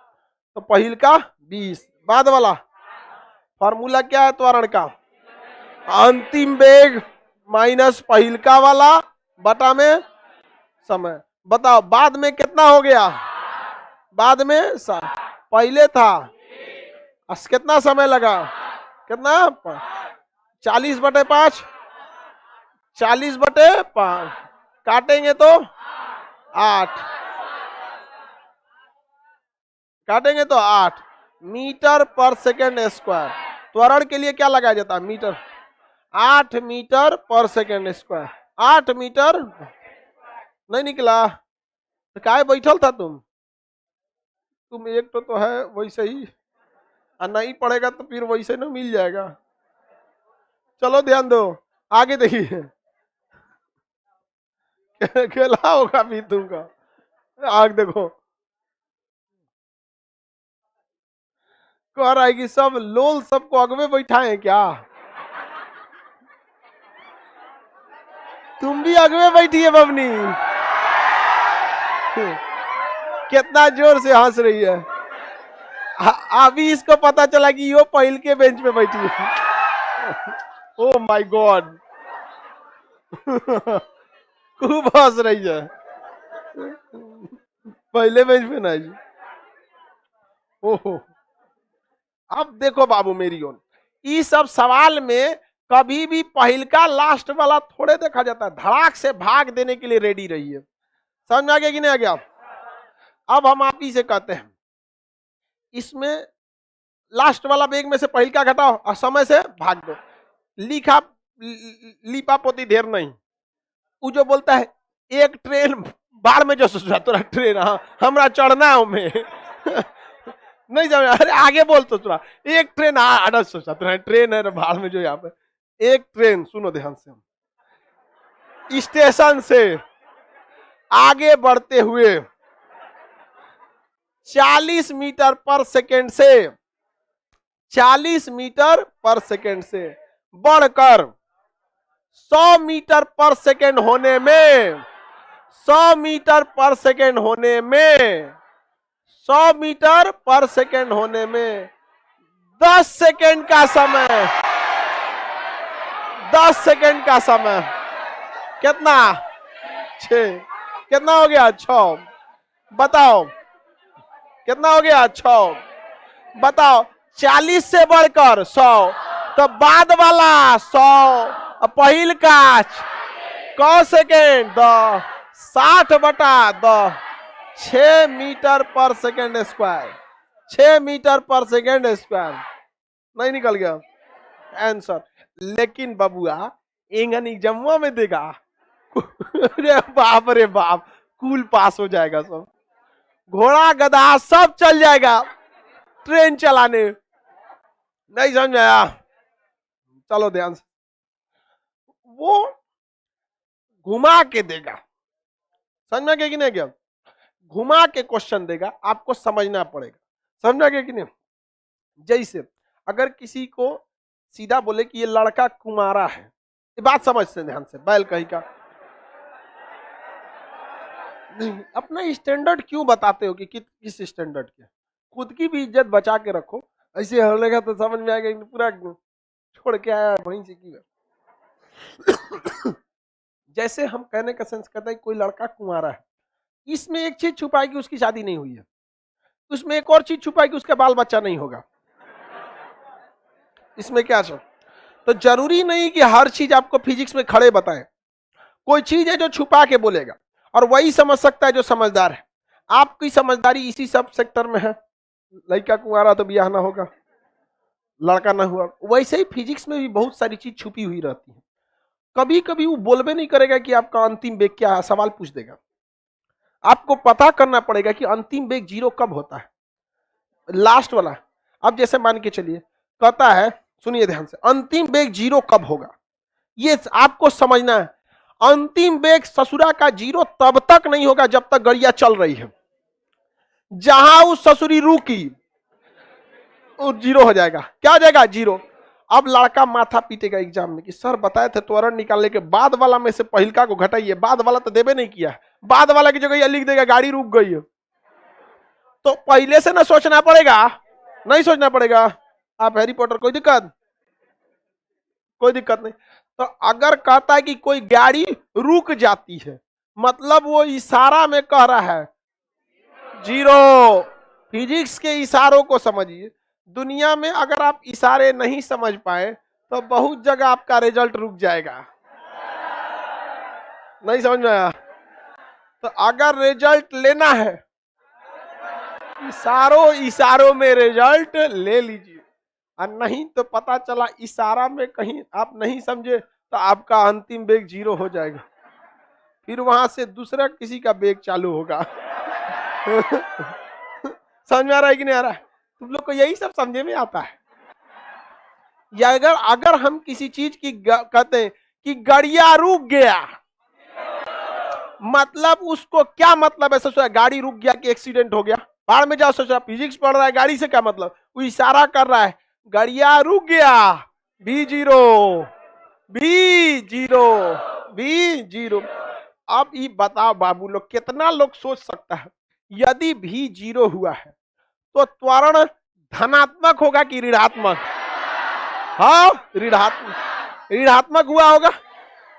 तो पहल का 20, बाद वाला फार्मूला क्या है त्वरण का? अंतिम वेग माइनस पहल का वाला बटा में समय। बताओ बाद में कितना हो गया? बाद में पहले था कितना समय लगा? कितना? 40/5, 40/5 काटेंगे तो 8, काटेंगे तो 8 मीटर पर सेकेंड स्क्वायर। त्वरण के लिए क्या लगाया जाता है? मीटर। 8 मीटर पर सेकेंड स्क्वायर। 8 मीटर नहीं निकला तो काहे बैठल था तुम एक तो है वैसे ही, और नहीं पड़ेगा तो फिर वैसे ना मिल जाएगा। चलो ध्यान दो, आगे देखिए खेला होगा भी तुमका। आग देखो, कह रहा है कि सब लोल सबको अगवे बैठाए क्या? तुम भी अगवे बैठी है बबनी। कितना जोर से हंस रही है। अभी इसको पता चला कि यो पहल के बेंच पे बैठी है। ओह माय गॉड, खूब हंस रही है। पहले बेंच पे ना जी। ओहो, अब देखो बाबू मेरी ओर, इस सब सवाल में कभी भी पहल का लास्ट वाला थोड़े देखा जाता है। धड़ाक से भाग देने के लिए रेडी रहिए। समझ में आ गया कि नहीं आ गया? अब हम आप ही से कहते हैं, इसमें लास्ट वाला वेग में से पहल का घटाओ और समय से भाग दो। लिखा लिपा पोती ढेर नहीं। वो जो बोलता है एक ट्रेन बाढ़ में जो सोचा तोरा ट्रेन हमरा चढ़ना है में नहीं समझ, अरे आगे बोल तो थोड़ा। एक ट्रेन आड़ा सोचा तो ट्रेन है बाढ़ में जो यहाँ पे एक ट्रेन, सुनो ध्यान से, स्टेशन से आगे बढ़ते हुए 40 मीटर पर सेकेंड से 40 मीटर पर सेकेंड से बढ़कर 100 मीटर पर सेकेंड होने में 100 मीटर पर सेकेंड होने में 100 मीटर पर सेकेंड होने में 10 सेकेंड का समय, 10 सेकेंड का समय कितना? 6। कितना हो गया? 6। बताओ कितना हो गया? 6। बताओ 40 से बढ़कर 100, तो बाद वाला 100, पहल का क सेकेंड 60/10, 6 मीटर पर सेकेंड स्क्वायर। 6 मीटर पर सेकेंड स्क्वायर नहीं निकल गया आंसर। लेकिन बबुआ इंगन एग्जाम में देगा अरे बाप रे बाप, कूल पास हो जाएगा सब, घोड़ा गधा सब चल जाएगा ट्रेन चलाने। नहीं समझ में आया? चलो ध्यान से, वो घुमा के देगा। समझ में गया कि नहीं गया? घुमा के क्वेश्चन देगा, आपको समझना पड़ेगा। समझ में गया कि नहीं? जैसे अगर किसी को सीधा बोले कि ये लड़का कुमारा है, ये बात समझते ध्यान से, बैल कहीं का नहीं, अपना स्टैंडर्ड क्यों बताते हो कि किस स्टैंडर्ड के? खुद की भी इज्जत बचा के रखो। ऐसे हरलेगा तो समझ में आएगा पूरा छोड़ के आया वहीं से की। जैसे हम कहने का सेंस कहते हैं कोई लड़का कुंवारा है, इसमें एक चीज छुपाई कि उसकी शादी नहीं हुई है, उसमें एक और चीज छुपाई कि उसका बाल बच्चा नहीं होगा। इसमें क्या चल? तो जरूरी नहीं कि हर चीज आपको फिजिक्स में खड़े बताएं। कोई चीज है जो छुपा के बोलेगा और वही समझ सकता है जो समझदार है। आपकी समझदारी इसी सब सेक्टर में है। लड़का कुंवारा तो ब्याह ना होगा। लड़का ना हुआ। वैसे ही फिजिक्स में भी बहुत सारी चीज छुपी हुई रहती है। कभी कभी वो बोलबे नहीं करेगा कि आपका अंतिम वेग क्या है, सवाल पूछ देगा। आपको पता करना पड़ेगा कि अंतिम वेग 0 कब होता है, लास्ट वाला। अब जैसे मान के चलिए, कहता है, सुनिए ध्यान से, अंतिम वेग 0 कब होगा, ये आपको समझना है। अंतिम वेग ससुरा का 0 तब तक नहीं होगा जब तक गड़िया चल रही है। जहां उस ससुरी रुकी वो 0 हो जाएगा। क्या हो जाएगा? 0। अब लड़का माथा पीटेगा एग्जाम में कि सर बताए थे त्वरण निकालने के बाद वाला में से पहिलका को घटाइए, बाद वाला तो देवे नहीं किया, बाद वाला की जगह यह लिख देगा गाड़ी रुक गई है। तो पहले से ना सोचना पड़ेगा, नहीं सोचना पड़ेगा। आप हैरी पॉटर, कोई दिक्कत? कोई दिक्कत नहीं। तो अगर कहता है कि कोई गाड़ी रुक जाती है, मतलब वो इशारा में कह रहा है 0। फिजिक्स के इशारों को समझिए। दुनिया में अगर आप इशारे नहीं समझ पाए तो बहुत जगह आपका रिजल्ट रुक जाएगा। नहीं समझ में आया? तो अगर रिजल्ट लेना है, इशारों में रिजल्ट ले लीजिए। और नहीं तो पता चला इशारा में कहीं आप नहीं समझे तो आपका अंतिम वेग 0 हो जाएगा, फिर वहां से दूसरा किसी का वेग चालू होगा। समझ में आ रहा है कि नहीं आ रहा है? तुम लोग को यही सब समझे में आता है। या अगर हम किसी चीज की कहते हैं कि गड़िया रुक गया, मतलब उसको क्या मतलब है? सोचा गाड़ी रुक गया कि एक्सीडेंट हो गया, बाहर में जाओ। सोचा फिजिक्स पढ़ रहा है, गाड़ी से क्या मतलब? वो इशारा कर रहा है गड़िया रुक गया, V0 V0 V0। अब ये बताओ बाबू लोग, कितना लोग सोच सकता है यदि V0 हुआ है तो त्वरण धनात्मक होगा कि ऋणात्मक? हाँ, ऋणात्मक हुआ होगा।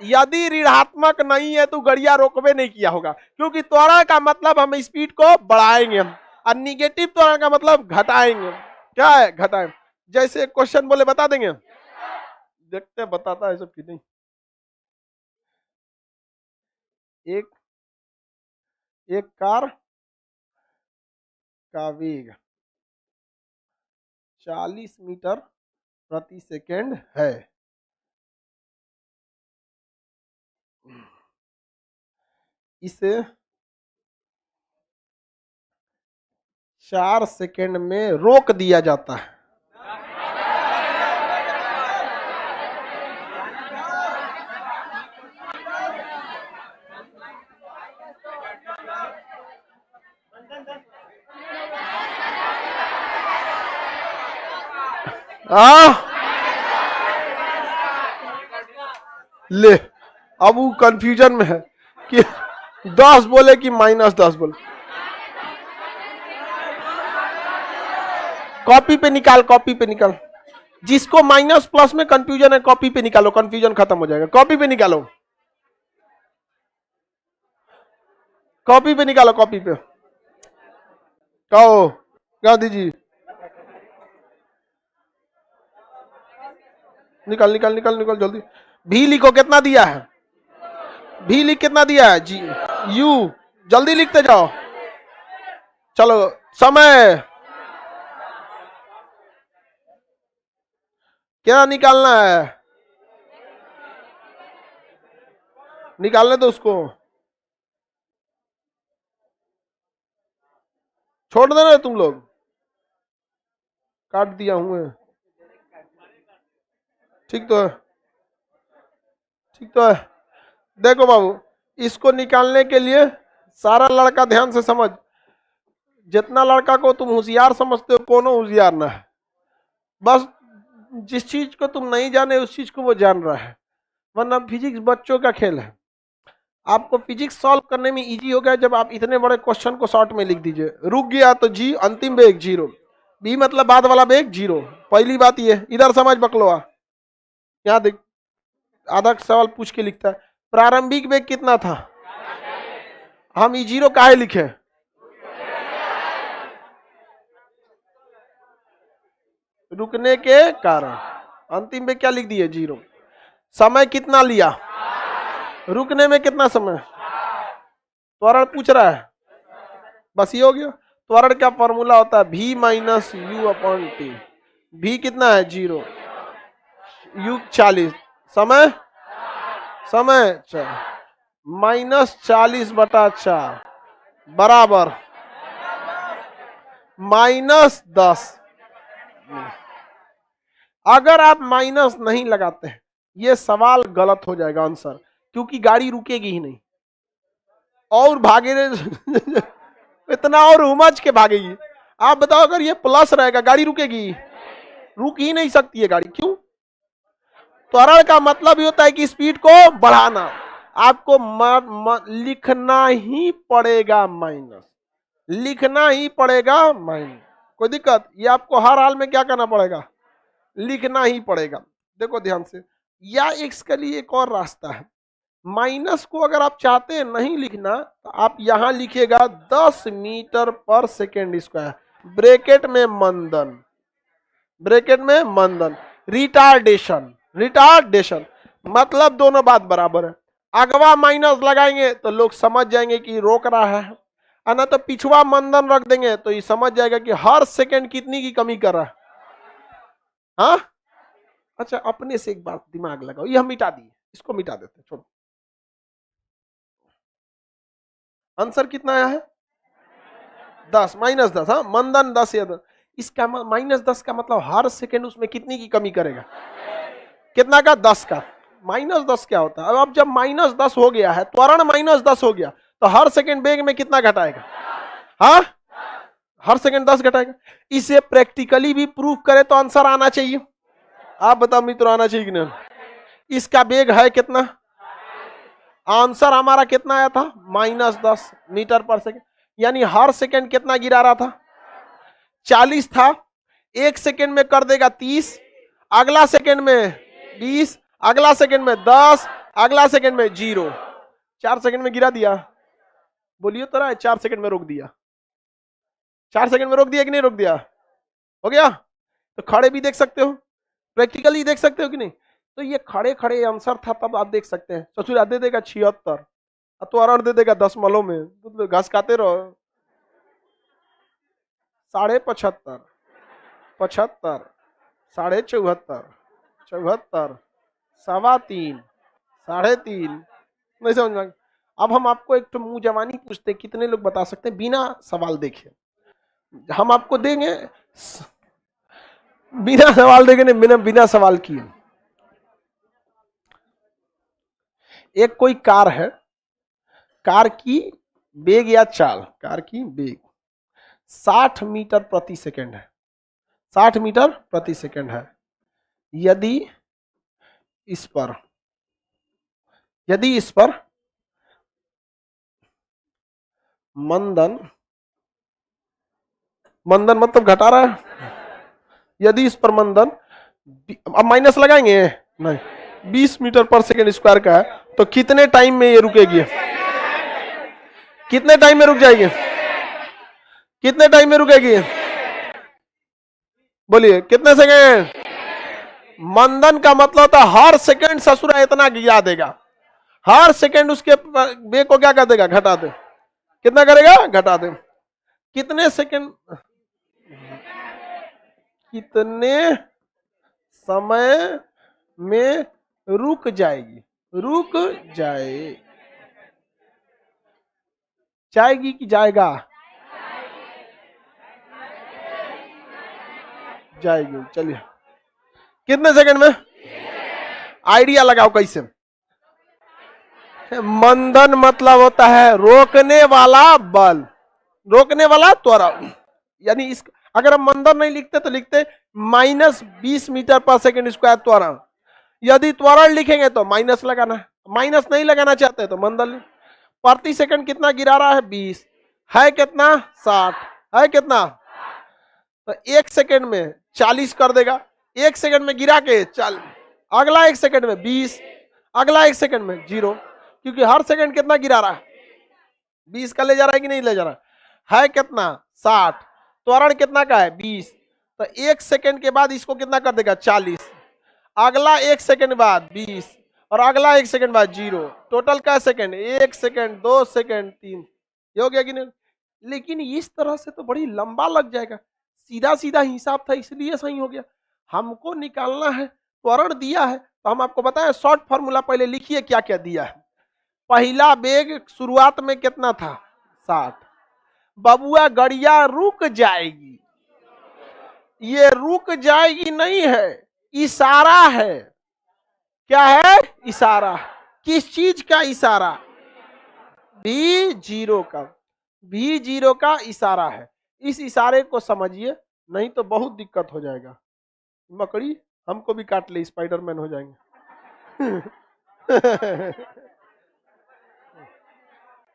यदि ऋणात्मक नहीं है तो गड़िया रोकवे नहीं किया होगा, क्योंकि त्वरण का मतलब हम स्पीड को बढ़ाएंगे हम, और निगेटिव त्वरण का मतलब घटाएंगे। क्या है? घटाएंगे। जैसे क्वेश्चन बोले बता देंगे, देखते बताता है सब कि नहीं। एक कार का वेग 40 मीटर प्रति सेकेंड है। इसे 4 सेकेंड में रोक दिया जाता है। ले, अब वो कंफ्यूजन में है कि 10 बोले कि -10 बोले। कॉपी पे निकाल, कॉपी पे निकाल। जिसको माइनस प्लस में कंफ्यूजन है कॉपी पे निकालो, कंफ्यूजन खत्म हो जाएगा। कॉपी पे निकालो, कॉपी पे निकालो, कॉपी पे कहो गांधी जी, निकाल निकाल निकाल निकाल जल्दी। भी लिखो, कितना दिया है? भी लिख, कितना दिया है? जी यू, जल्दी लिखते जाओ। चलो समय क्या निकालना है? निकालने दो उसको, छोड़ देना तुम लोग, काट दिया हूं। ठीक तो है, ठीक तो है। देखो बाबू, इसको निकालने के लिए सारा लड़का ध्यान से समझ। जितना लड़का को तुम होशियार समझते हो, कोनो होशियार ना है। बस जिस चीज को तुम नहीं जाने उस चीज को वो जान रहा है, वरना फिजिक्स बच्चों का खेल है। आपको फिजिक्स सॉल्व करने में इजी हो गया जब आप इतने बड़े क्वेश्चन को शॉर्ट में लिख दीजिए। रुक गया तो जी, अंतिम वेग 0, बी मतलब बाद वाला वेग 0। पहली बात ये, इधर समझ बकलोआ। यहाँ देख, आधा सवाल पूछ के लिखता है प्रारंभिक वेग कितना था, हम E0 काहे लिखे? रुकने के कारण। अंतिम वेग क्या लिख दिए? 0। समय कितना लिया? रुकने में कितना समय? त्वरण पूछ रहा है, बस ये हो गया। त्वरण का फॉर्मूला होता है V - U/T। v कितना है 0, u 40, समय समय -40/4 बराबर -10। अगर आप माइनस नहीं लगाते हैं ये सवाल गलत हो जाएगा आंसर, क्योंकि गाड़ी रुकेगी ही नहीं और भागे इतना और उमज के भागेगी। आप बताओ अगर ये प्लस रहेगा गाड़ी रुकेगी? रुक ही नहीं सकती है गाड़ी। क्यों? त्वरण का मतलब ये होता है कि स्पीड को बढ़ाना। आपको लिखना ही पड़ेगा माइनस, लिखना ही पड़ेगा माइनस। कोई दिक्कत? ये आपको हर हाल में क्या करना पड़ेगा? लिखना ही पड़ेगा। देखो ध्यान से, या इसके लिए एक और रास्ता है। माइनस को अगर आप चाहते हैं नहीं लिखना तो आप यहां लिखिएगा 10 मीटर पर सेकेंड स्क्वायर, ब्रैकेट में मंदन, ब्रैकेट में मंदन, रिटार्डेशन, रिटार्डेशन मतलब दोनों बात बराबर है। अगवा माइनस लगाएंगे तो लोग समझ जाएंगे कि रोक रहा है, ना तो पिछवा मंदन रख देंगे तो ये समझ जाएगा कि हर सेकंड कितनी की कमी कर रहा है। हाँ अच्छा, अपने से एक बात दिमाग लगाओ, ये हम मिटा दिए, इसको मिटा देते हैं, छोड़ो। आंसर कितना आया है? 10, -10। हाँ, मंदन 10 या 10। इसका -10 का मतलब हर सेकंड उसमें कितनी की कमी करेगा? कितना का? 10 का। -10 क्या होता है? अब जब -10 हो गया है, त्वरण -10 हो गया तो हर सेकंड वेग में कितना घटाएगा? हाँ, हर सेकंड 10 घटाएगा। इसे प्रैक्टिकली भी प्रूफ करे तो आंसर आना चाहिए। आप बताओ मित्रों, आना चाहिए कि नहीं? इसका वेग है कितना? आंसर हमारा कितना आया था? -10 मीटर पर सेकंड। यानी हर सेकंड कितना गिरा रहा था? 40 था। एक सेकंड में कर देगा 30, अगला सेकंड में 20, अगला सेकंड में 10, अगला सेकंड में 0। 4 सेकंड में गिरा दिया। बोलिए तो रहा, 4 सेकंड में रोक दिया। 4 सेकंड में रोक दिया कि नहीं रोक दिया? हो गया। तो खड़े भी देख सकते हो, प्रैक्टिकली देख सकते हो कि नहीं? तो ये खड़े खड़े आंसर था, तब आप देख सकते हैं। ससुरा दे देगा 76, त्वरण दे देगा 10 मलों में, तो घास खाते रहो। 75.5, 75, 74.5, 74, 3.25, 3.5। नहीं समझ में? अब हम आपको एक तो मुंह जवानी पूछते, कितने लोग बता सकते हैं बिना सवाल देखे? हम आपको देंगे बिना सवाल देखे, नहीं बिना बिना सवाल किए। एक कोई कार है, कार की वेग या चाल, कार की वेग 60 मीटर प्रति सेकंड है, 60 मीटर प्रति सेकंड है। यदि इस पर मंदन, मंदन मतलब घटा रहा है, यदि इस पर मंदन, अब माइनस लगाएंगे नहीं, 20 मीटर पर सेकंड स्क्वायर का है, तो कितने टाइम में ये रुकेगी? कितने टाइम में रुक जाएगी? कितने टाइम में रुकेगी? बोलिए कितने सेकंड? मंदन का मतलब होता है हर सेकंड ससुरा इतना गिरा देगा, हर सेकंड उसके वेग को क्या कर देगा? घटा दे। कितना करेगा? घटा दे। कितने सेकंड, कितने समय में रुक जाएगी? रुक जाएगी कि जाएगा? जाएगी। चलिए, कितने सेकंड में? आइडिया लगाओ कैसे? मंदन मतलब होता है रोकने वाला बल, रोकने वाला त्वरण। यानी इस अगर हम मंदन नहीं लिखते तो लिखते -20 मीटर पर सेकंड स्क्वायर त्वरण। यदि त्वरण लिखेंगे तो माइनस लगाना, माइनस नहीं लगाना चाहते तो मंदन। प्रति सेकंड कितना गिरा रहा है? 20 है कितना? 60 है कितना? तो एक सेकंड में 40 कर देगा। एक सेकंड में गिरा के 40, अगला एक सेकंड में 20, अगला एक सेकंड में 0, क्योंकि हर सेकंड कितना गिरा रहा है? 20 का ले जा रहा है कि नहीं ले जा रहा है? कितना? 60। त्वरण कितना का है? 20। तो एक सेकंड के बाद इसको कितना कर देगा? 40, अगला एक सेकंड बाद 20, और अगला एक सेकंड बाद 0। टोटल क्या सेकंड? 1 second, 2 second, 3। ये हो गया कि नहीं? लेकिन इस तरह से तो बड़ी लंबा लग जाएगा, सीधा सीधा हिसाब था इसलिए सही हो गया। हमको निकालना है, त्वरण दिया है तो हम आपको बताएं शॉर्ट फॉर्मूला पहले लिखिए क्या क्या दिया है। पहला वेग शुरुआत में कितना था 60। बबुआ गड़िया रुक जाएगी, ये रुक जाएगी नहीं है, इशारा है। क्या है? इशारा। किस चीज का इशारा? V0 का। V0 का इशारा है। इस इशारे को समझिए, नहीं तो बहुत दिक्कत हो जाएगा। मकड़ी हमको भी काट ले, स्पाइडरमैन हो जाएंगे।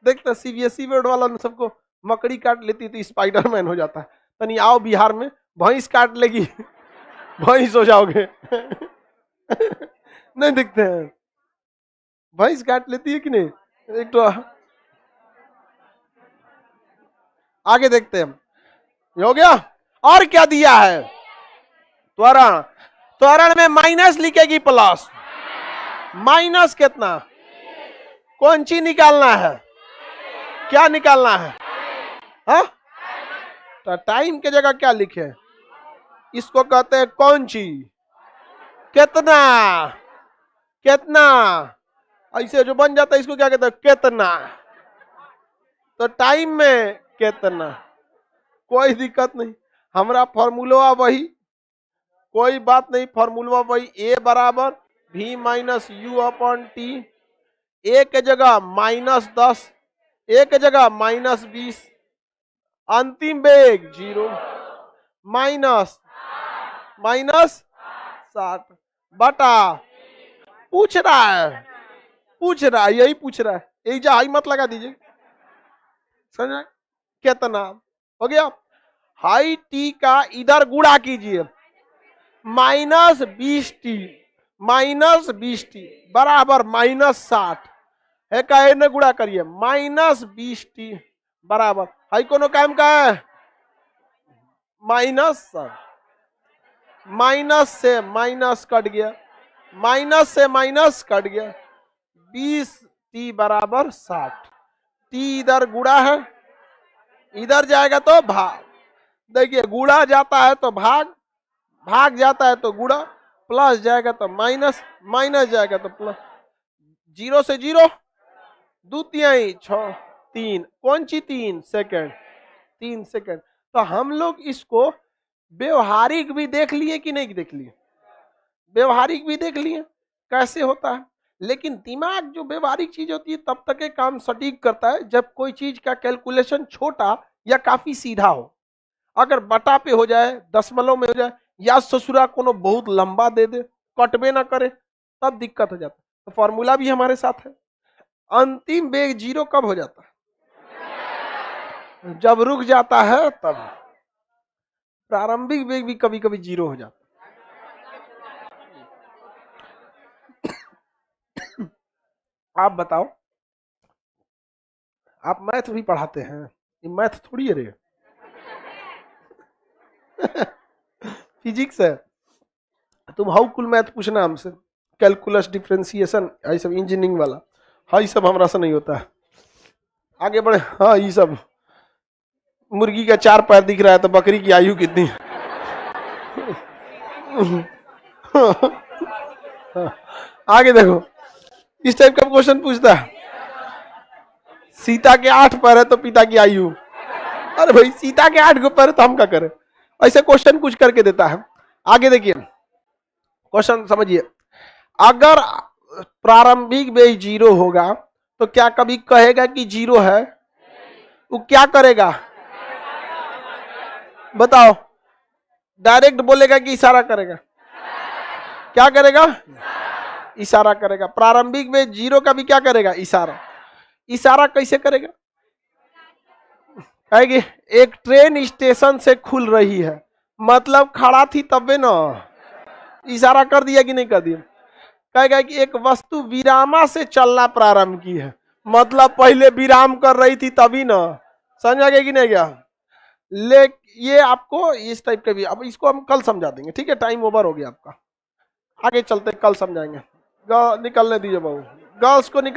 देखते CBSE बोर्ड वाला ने सबको मकड़ी काट लेती तो स्पाइडरमैन हो जाता है। तनी आओ बिहार में भैंस काट लेगी, भैंस हो जाओगे। नहीं दिखते हैं, भैंस काट लेती है कि नहीं? एक तो आगे देखते हैं, हो गया। और क्या दिया है? त्वरण। त्वरण में माइनस लिखेगी प्लस। माइनस कितना? कौन चीज निकालना है? क्या निकालना है? हा? तो टाइम के जगह क्या लिखे? इसको कहते हैं कौन चीज? कितना। कितना ऐसे जो बन जाता है इसको क्या कहते हैं? कितना। तो टाइम में कितना, कोई दिक्कत नहीं, हमारा फॉर्मूला वही, कोई बात नहीं, फॉर्मूला वही। A बराबर V minus U upon T। A के जगह -10, A के जगह -20, अंतिम वेग 0 माइनस 60 बटा। पूछ रहा है, यही पूछ रहा है, यही जा हाई मत लगा दीजिए, समझ? कितना हो गया? हाई टी का इधर गुणा कीजिए, -20t बराबर -60 है का न गुणा करिए, -20t बराबर हाई कोनो काम का है माइनस से माइनस कट गया, माइनस से माइनस कट गया, 20t बराबर 60। टी इधर गुणा है, इधर जाएगा तो भाग। देखिए गुणा जाता है तो भाग, भाग जाता है तो गुणा, प्लस जाएगा तो माइनस, माइनस जाएगा तो प्लस। 0 से 0 2 तिहाई 6 3, कौन सी 3 सेकंड? 3 सेकंड। तो हम लोग इसको व्यवहारिक भी देख लिए कि नहीं देख लिए? व्यवहारिक भी देख लिए कैसे होता है। लेकिन दिमाग जो व्यवहारिक चीज होती है तब तक के काम सटीक करता है जब कोई चीज का कैलकुलेशन छोटा या काफी सीधा हो। अगर बटा पे हो जाए, दशमलव में हो जाए, या ससुरा कोनो बहुत लंबा दे दे, कटबे ना करे, तब दिक्कत हो जाता है। तो फॉर्मूला भी हमारे साथ है। अंतिम वेग 0 कब हो जाता है? जब रुक जाता है तब। प्रारंभिक वेग भी कभी कभी 0 हो जाता है। आप बताओ, आप मैथ भी पढ़ाते हैं, ये मैथ थोड़ी है रे। फिजिक्स है, तुम हाउ कुल मैथ पूछना हमसे, कैलकुलस, डिफरेंशिएशन, ये सब इंजीनियरिंग वाला, हाँ ये सब हमरा से नहीं होता है। आगे बढ़े। हाँ ये सब, मुर्गी का 4 पैर दिख रहा है तो बकरी की आयु कितनी? आगे देखो, इस टाइप का क्वेश्चन पूछता है, सीता के 8 पैर है तो पिता की आयु। अरे भाई सीता के 8 पैर तो हम क्या करें? ऐसे क्वेश्चन कुछ करके देता है। आगे देखिए क्वेश्चन समझिए, अगर प्रारंभिक वेग 0 होगा तो क्या कभी कहेगा कि 0 है? वो क्या करेगा बताओ? डायरेक्ट बोलेगा कि इशारा करेगा? क्या करेगा? इशारा करेगा। प्रारंभिक वेग 0 का भी क्या करेगा? इशारा। इशारा कैसे करेगा? कहेगी एक ट्रेन स्टेशन से खुल रही है, मतलब खड़ा थी तबे ना, इशारा कर दिया कि नहीं कर दिया? कहेगा कि एक वस्तु विरामा से चलना प्रारंभ की है, मतलब पहले विराम कर रही थी तभी ना। समझा गया कि नहीं गया? ले ये आपको इस टाइप के भी, अब इसको हम कल समझा देंगे, ठीक है? टाइम ओवर हो गया आपका, आगे चलते कल समझाएंगे। निकलने दीजिए बाबू, गर्ल्स को निकल